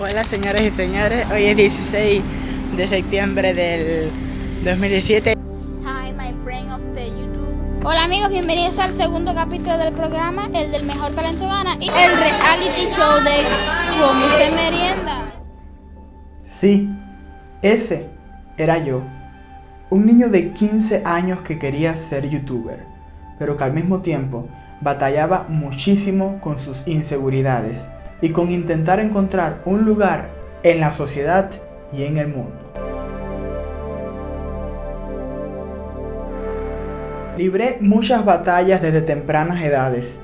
Hola señores y señores, hoy es 16 de septiembre del 2017. Hi my friend of the YouTube. Hola amigos, bienvenidos al segundo capítulo del programa, el del mejor talento gana y el reality show de cómo se merienda. Sí, ese era yo, un niño de 15 años que quería ser youtuber, pero que al mismo tiempo batallaba muchísimo con sus inseguridades y con intentar encontrar un lugar en la sociedad y en el mundo. Libré muchas batallas desde tempranas edades.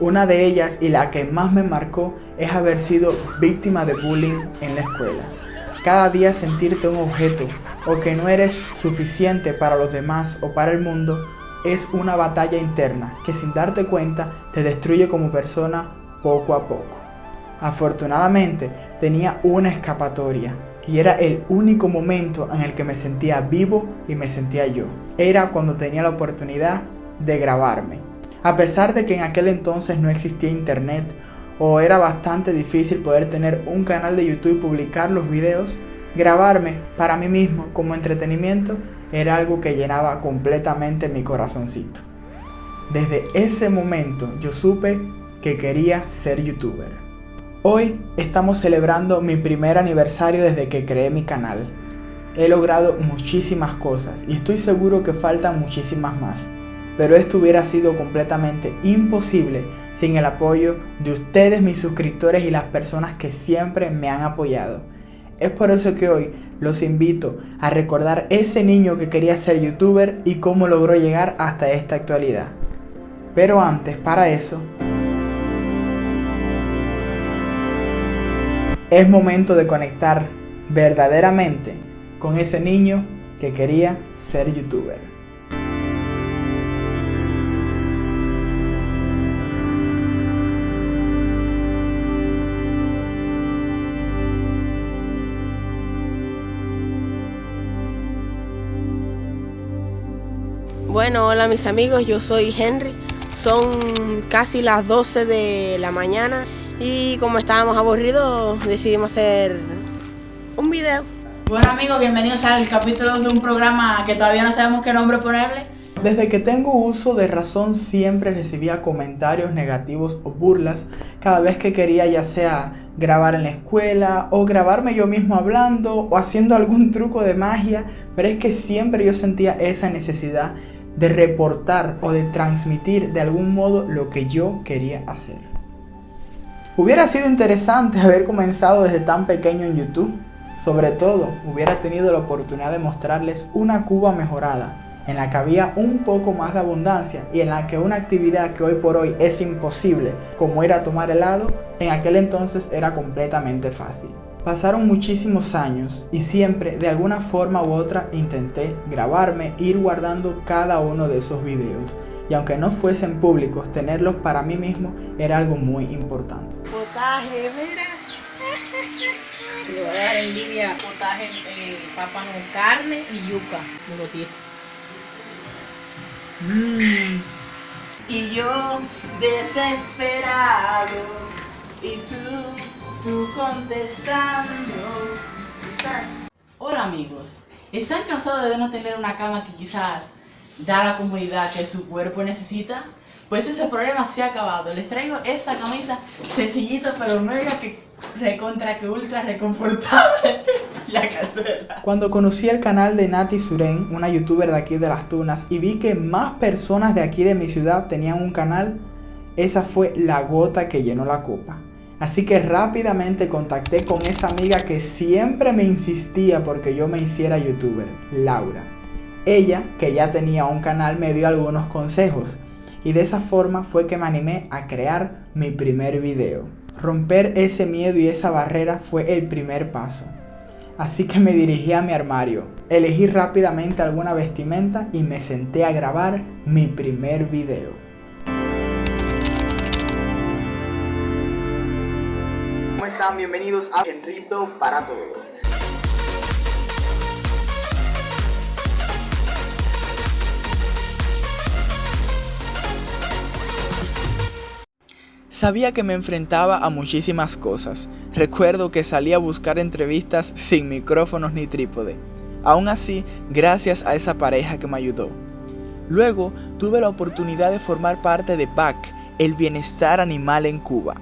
Una de ellas y la que más me marcó es haber sido víctima de bullying en la escuela. Cada día sentirte un objeto o que no eres suficiente para los demás o para el mundo es una batalla interna que sin darte cuenta te destruye como persona poco a poco. Afortunadamente tenía una escapatoria y era el único momento en el que me sentía vivo y me sentía yo. Era cuando tenía la oportunidad de grabarme. A pesar de que en aquel entonces no existía internet o era bastante difícil poder tener un canal de YouTube y publicar los videos, grabarme para mí mismo como entretenimiento era algo que llenaba completamente mi corazoncito. Desde ese momento yo supe que quería ser youtuber. Hoy estamos celebrando mi primer aniversario desde que creé mi canal. He logrado muchísimas cosas y estoy seguro que faltan muchísimas más, pero esto hubiera sido completamente imposible sin el apoyo de ustedes, mis suscriptores y las personas que siempre me han apoyado. Es por eso que hoy los invito a recordar ese niño que quería ser youtuber y cómo logró llegar hasta esta actualidad. Pero antes, para eso, es momento de conectar verdaderamente con ese niño que quería ser youtuber. Bueno, hola mis amigos, yo soy Henry. Son casi las 12 de la mañana y como estábamos aburridos decidimos hacer un video. Bueno amigos, bienvenidos al capítulo de un programa que todavía no sabemos qué nombre ponerle. Desde que tengo uso de razón siempre recibía comentarios negativos o burlas cada vez que quería ya sea grabar en la escuela o grabarme yo mismo hablando o haciendo algún truco de magia, pero es que siempre yo sentía esa necesidad de reportar o de transmitir de algún modo lo que yo quería hacer. Hubiera sido interesante haber comenzado desde tan pequeño en YouTube. Sobre todo, hubiera tenido la oportunidad de mostrarles una Cuba mejorada, en la que había un poco más de abundancia y en la que una actividad que hoy por hoy es imposible, como ir a tomar helado, en aquel entonces era completamente fácil. Pasaron muchísimos años y siempre, de alguna forma u otra, intenté grabarme e ir guardando cada uno de esos videos. Y aunque no fuesen públicos, tenerlos para mí mismo era algo muy importante. Potaje, mira. Le voy a dar envidia potaje, papa con carne y yuca. Me lo tiro. Y yo desesperado y tú contestando. Quizás. Hola amigos, ¿están cansados de no tener una cama que quizás da a la comunidad que su cuerpo necesita? Pues ese problema se ha acabado. Les traigo esta camita sencillita pero mega que recontra que ultra reconfortable. La casera. Cuando conocí el canal de Nati Suren, una youtuber de aquí de Las Tunas, y vi que más personas de aquí de mi ciudad tenían un canal, esa fue la gota que llenó la copa. Así que rápidamente contacté con esa amiga que siempre me insistía porque yo me hiciera youtuber, Laura. Ella, que ya tenía un canal, me dio algunos consejos y de esa forma fue que me animé a crear mi primer video. Romper ese miedo y esa barrera fue el primer paso. Así que me dirigí a mi armario, elegí rápidamente alguna vestimenta y me senté a grabar mi primer video. ¿Cómo están? Bienvenidos a Henrito para Todos. Sabía que me enfrentaba a muchísimas cosas, Recuerdo que salí a buscar entrevistas sin micrófonos ni trípode. Aún así, gracias a esa pareja que me ayudó. Luego, tuve la oportunidad de formar parte de BAC, el Bienestar Animal en Cuba.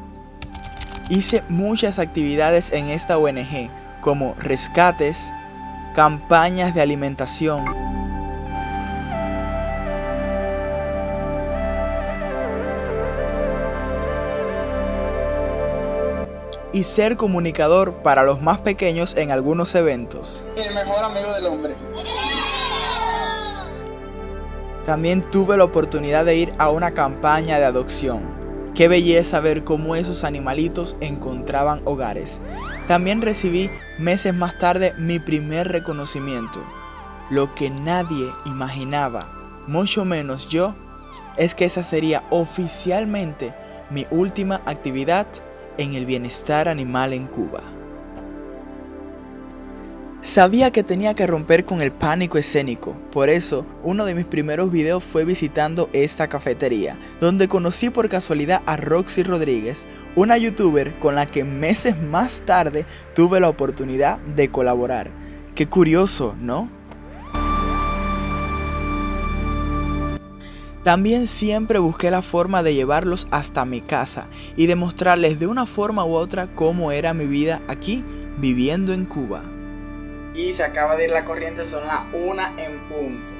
Hice muchas actividades en esta ONG, como rescates, campañas de alimentación, y ser comunicador para los más pequeños en algunos eventos. El mejor amigo del hombre. También tuve la oportunidad de ir a una campaña de adopción. Qué belleza ver cómo esos animalitos encontraban hogares. También recibí meses más tarde mi primer reconocimiento. Lo que nadie imaginaba, mucho menos yo, es que esa sería oficialmente mi última actividad en el bienestar animal en Cuba. Sabía que tenía que romper con el pánico escénico, por eso uno de mis primeros videos fue visitando esta cafetería, donde conocí por casualidad a Roxy Rodríguez, una youtuber con la que meses más tarde tuve la oportunidad de colaborar. Qué curioso, ¿no? También siempre busqué la forma de llevarlos hasta mi casa y demostrarles de una forma u otra cómo era mi vida aquí, viviendo en Cuba. Y se acaba de ir la corriente, son las 1 en punto.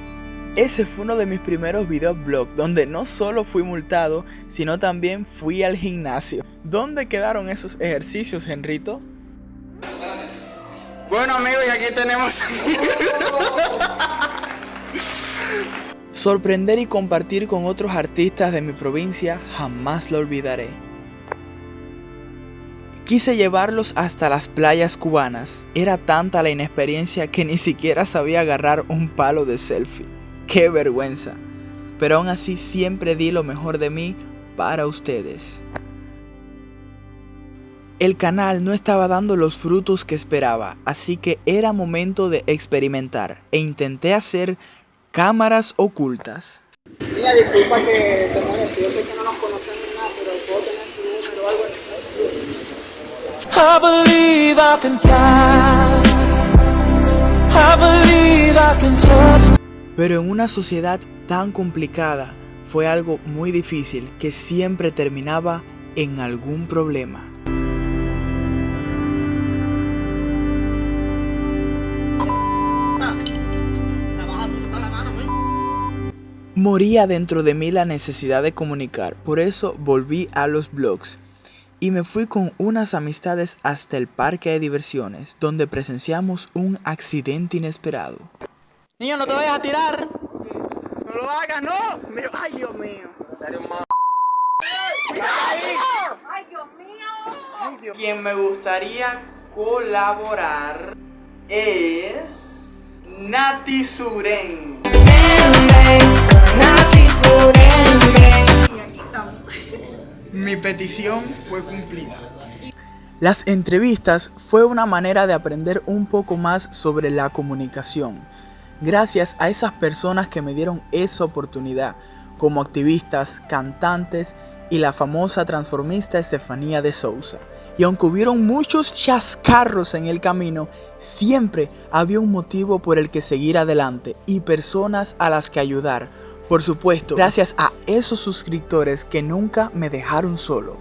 Ese fue uno de mis primeros videoblogs, donde no solo fui multado, sino también fui al gimnasio. ¿Dónde quedaron esos ejercicios, Henrito? Bueno amigos, y aquí tenemos... Sorprender y compartir con otros artistas de mi provincia jamás lo olvidaré. Quise llevarlos hasta las playas cubanas. Era tanta la inexperiencia que ni siquiera sabía agarrar un palo de selfie. ¡Qué vergüenza! Pero aún así siempre di lo mejor de mí para ustedes. El canal no estaba dando los frutos que esperaba, así que era momento de experimentar e intenté hacer cámaras ocultas. Mira, disculpa que te moleste, yo sé que no nos conocen ni nada, pero puedo tener tu número o algo así. I believe I can fly. I believe I can touch. Pero en una sociedad tan complicada fue algo muy difícil que siempre terminaba en algún problema. Moría dentro de mí la necesidad de comunicar, por eso volví a los blogs y me fui con unas amistades hasta el parque de diversiones, donde presenciamos un accidente inesperado. Niño, no te vayas a tirar. No lo hagas, no. Ay, Dios mío. ¡Ay, Dios mío! Quien me gustaría colaborar es Nati Suren. Mi petición fue cumplida. Las entrevistas fue una manera de aprender un poco más sobre la comunicación. Gracias a esas personas que me dieron esa oportunidad, como activistas, cantantes y la famosa transformista Estefanía de Sousa. Y aunque hubieron muchos chascarros en el camino, siempre había un motivo por el que seguir adelante y personas a las que ayudar. Por supuesto, gracias a esos suscriptores que nunca me dejaron solo.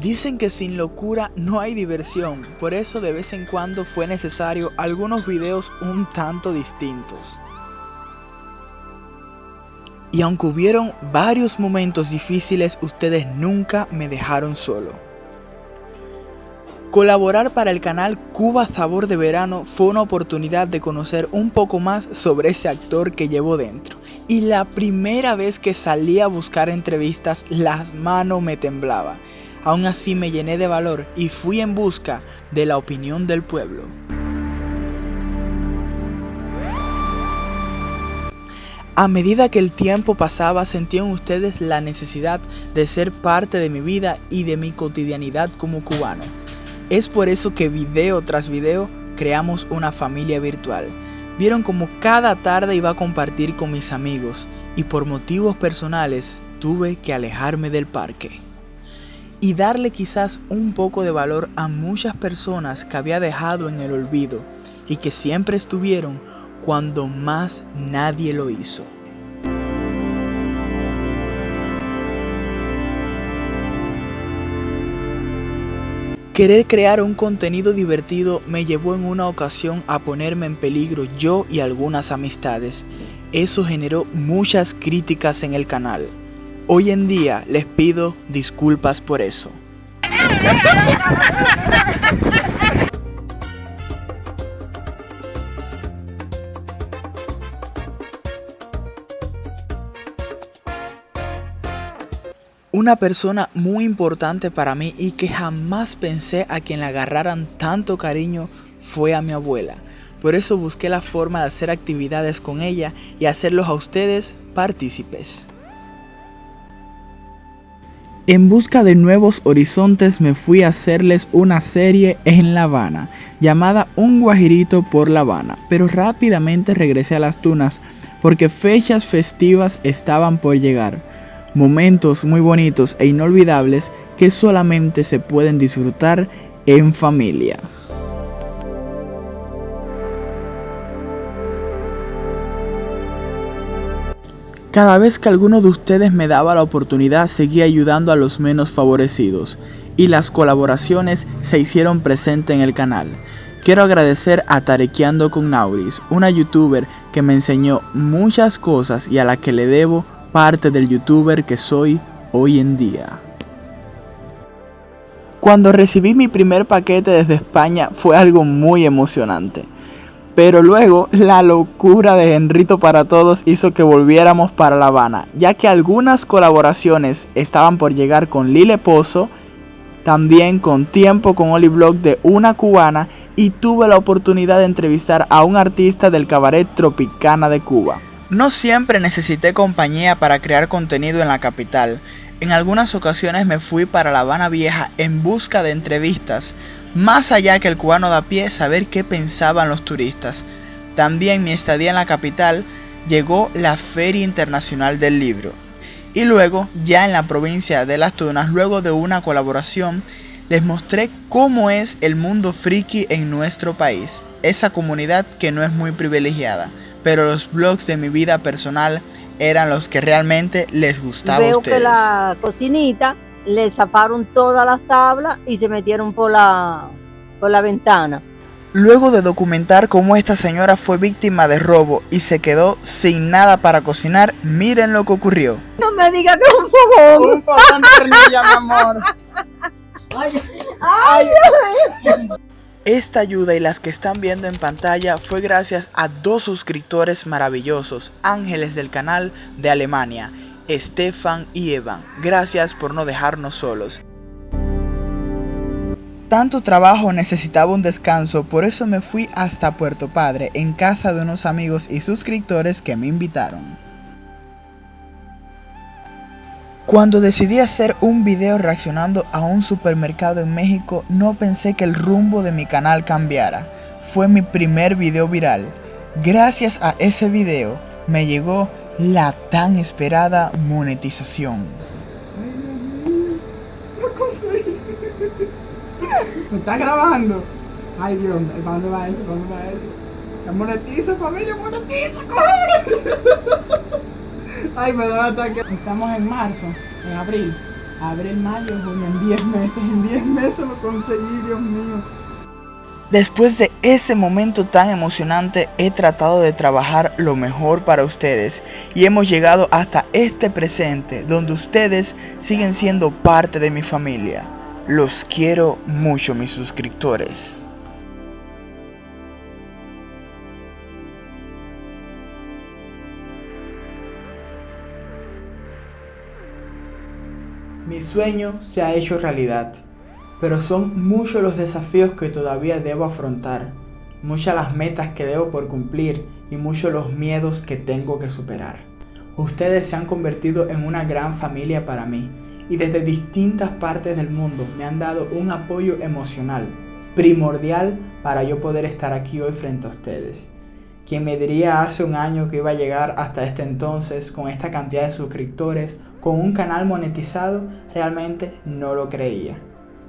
Dicen que sin locura no hay diversión, por eso de vez en cuando fue necesario algunos videos un tanto distintos. Y aunque hubieron varios momentos difíciles, ustedes nunca me dejaron solo. Colaborar para el canal Cuba Sabor de Verano fue una oportunidad de conocer un poco más sobre ese actor que llevo dentro. Y la primera vez que salí a buscar entrevistas, las manos me temblaban. Aún así me llené de valor y fui en busca de la opinión del pueblo. A medida que el tiempo pasaba, sentían ustedes la necesidad de ser parte de mi vida y de mi cotidianidad como cubano. Es por eso que video tras video creamos una familia virtual. Vieron como cada tarde iba a compartir con mis amigos y por motivos personales tuve que alejarme del parque. y darle quizás un poco de valor a muchas personas que había dejado en el olvido y que siempre estuvieron cuando más nadie lo hizo. Querer crear un contenido divertido me llevó en una ocasión a ponerme en peligro yo y algunas amistades. Eso generó muchas críticas en el canal. Hoy en día les pido disculpas por eso. Una persona muy importante para mí y que jamás pensé a quien le agarraran tanto cariño fue a mi abuela. Por eso busqué la forma de hacer actividades con ella y hacerlos a ustedes partícipes. En busca de nuevos horizontes me fui a hacerles una serie en La Habana llamada Un Guajirito por La Habana, pero rápidamente regresé a las tunas porque fechas festivas estaban por llegar. Momentos muy bonitos e inolvidables que solamente se pueden disfrutar en familia. Cada vez que alguno de ustedes me daba la oportunidad, seguía ayudando a los menos favorecidos y las colaboraciones se hicieron presentes en el canal. Quiero agradecer a Tarequeando con Nauris, una youtuber que me enseñó muchas cosas y a la que le debo parte del youtuber que soy hoy en día. Cuando recibí mi primer paquete desde España fue algo muy emocionante. Pero luego la locura de Henrito para Todos hizo que volviéramos para La Habana, ya que algunas colaboraciones estaban por llegar con Lile Pozo, también con Tiempo con Oli Vlog de una cubana, y tuve la oportunidad de entrevistar a un artista del cabaret Tropicana de Cuba. No siempre necesité compañía para crear contenido en la capital. En algunas ocasiones me fui para La Habana Vieja en busca de entrevistas, más allá que el cubano de a pie saber qué pensaban los turistas. También mi estadía en la capital llegó la Feria Internacional del Libro. Y luego, ya en la provincia de Las Tunas, luego de una colaboración, les mostré cómo es el mundo friki en nuestro país, esa comunidad que no es muy privilegiada. Pero los vlogs de mi vida personal eran los que realmente les gustaba a ustedes. Veo que la cocinita le zafaron todas las tablas y se metieron por la ventana. Luego de documentar cómo esta señora fue víctima de robo y se quedó sin nada para cocinar, miren lo que ocurrió. No me diga que es un fogón. Un fogón de hornilla, mi amor. Ay. Esta ayuda y las que están viendo en pantalla fue gracias a dos suscriptores maravillosos, ángeles del canal de Alemania, Stefan y Evan. Gracias por no dejarnos solos. Tanto trabajo necesitaba un descanso, por eso me fui hasta Puerto Padre, en casa de unos amigos y suscriptores que me invitaron. Cuando decidí hacer un video reaccionando a un supermercado en México, no pensé que el rumbo de mi canal cambiara. Fue mi primer video viral. Gracias a ese video me llegó la tan esperada monetización. Lo conseguí. ¿Me estás grabando? Ay Dios, ¿para dónde va eso? ¿Para dónde va eso? La monetiza, familia, monetiza, cojones. Ay, me da ataque. Estamos en marzo, en abril, mayo, junio, en 10 meses lo conseguí, Dios mío. Después de ese momento tan emocionante, he tratado de trabajar lo mejor para ustedes y hemos llegado hasta este presente, donde ustedes siguen siendo parte de mi familia. Los quiero mucho, mis suscriptores. Mi sueño se ha hecho realidad, pero son muchos los desafíos que todavía debo afrontar, muchas las metas que debo por cumplir y muchos los miedos que tengo que superar. Ustedes se han convertido en una gran familia para mí y desde distintas partes del mundo me han dado un apoyo emocional primordial para yo poder estar aquí hoy frente a ustedes. ¿Quién me diría hace un año que iba a llegar hasta este entonces con esta cantidad de suscriptores, con un canal monetizado, realmente no lo creía.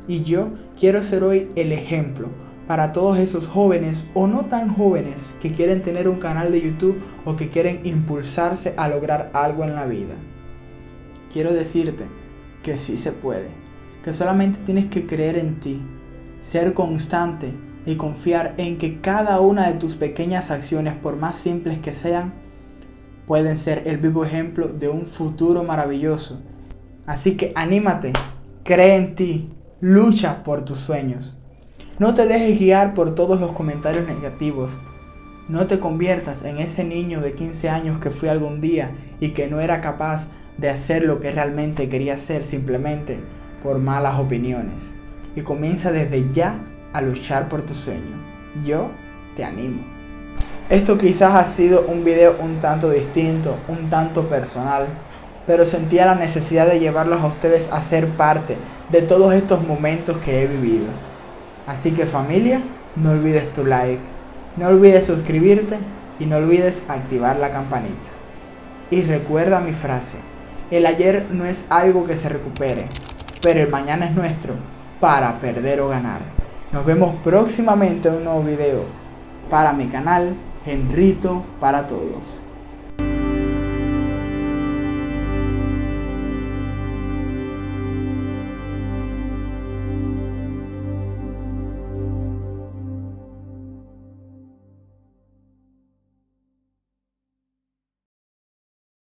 Y yo quiero ser hoy el ejemplo para todos esos jóvenes o no tan jóvenes que quieren tener un canal de YouTube o que quieren impulsarse a lograr algo en la vida. Quiero decirte que sí se puede, que solamente tienes que creer en ti, ser constante y confiar en que cada una de tus pequeñas acciones, por más simples que sean, pueden ser el vivo ejemplo de un futuro maravilloso. Así que anímate, cree en ti, lucha por tus sueños. No te dejes guiar por todos los comentarios negativos. No te conviertas en ese niño de 15 años que fui algún día y que no era capaz de hacer lo que realmente quería hacer simplemente por malas opiniones. Y comienza desde ya a luchar por tu sueño. Yo te animo. Esto quizás ha sido un video un tanto distinto, un tanto personal, pero sentía la necesidad de llevarlos a ustedes a ser parte de todos estos momentos que he vivido. Así que familia, no olvides tu like, no olvides suscribirte y no olvides activar la campanita. Y recuerda mi frase, el ayer no es algo que se recupere, pero el mañana es nuestro para perder o ganar. Nos vemos próximamente en un nuevo video para mi canal Henrito para Todos.